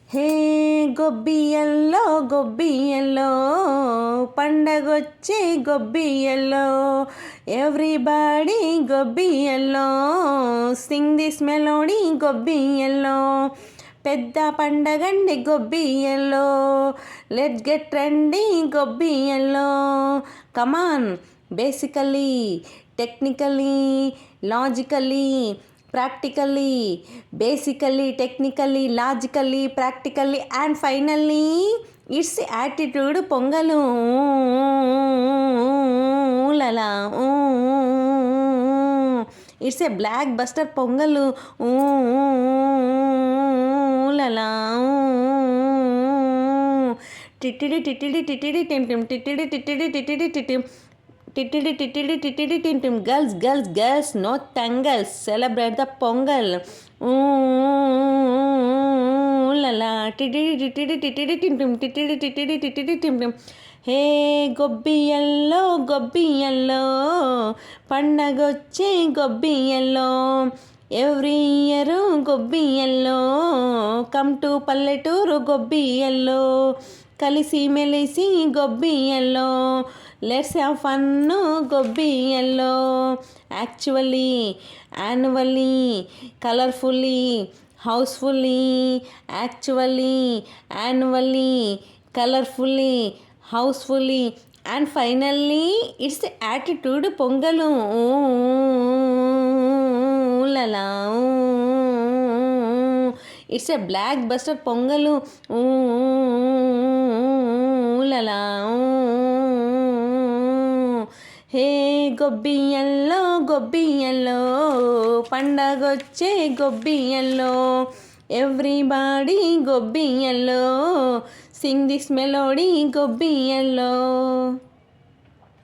హే గొబ్బియల్లో గొబ్బియల్లో పండగొచ్చే గొబ్బియల్లో ఎవ్రీబడి గొబ్బియల్లో సింగ్ దిస్ మెలోడీ గొబ్బియల్లో పెద్ద పండగండి గొబ్బియల్లో లెట్స్ గెట్ రండి గొబ్బియల్లో come on basically technically logically practically basically technically logically practically and finally it's attitude Pongal లలా it's a blockbuster Pongal లలా టిటిడి టిటిడి టిటిడి టింటిం టిటిడి టిటిడి టిటిడి టిటిం టిటిడి టిటిడి టిటిడి టింటిం గర్ల్స్ గర్ల్స్ గర్ల్స్ నో తంగల్స్ సెలబ్రేట్ ద పొంగల్ లలా టిటిడి టిటిడి టిటిడి టింటిం టిటిడి టిటిడి టిటిడి టింటిం హే గొబ్బియల్లో గొబ్బియల్లో పండగొచ్చే గొబ్బియల్లో ఎవ్రీ ఇయర్ గొబ్బియల్లో కమ్ టు పల్లెటూరు గొబ్బియల్లో కలిసి మెలిసి గొబ్బియల్లో లెట్స్ హ్యావ్ ఫన్ గొబ్బియల్లో actually annually colourfully housefully actually annually colourfully housefully and finally it's attitude Pongal లలా it's a blockbuster Pongal లలా హే గొబ్బియల్లో గొబ్బియల్లో పండగొచ్చే గొబ్బియల్లో ఎవ్రీబడి గొబ్బియల్లో సింగ్ దిస్ మెలోడీ గొబ్బియల్లో.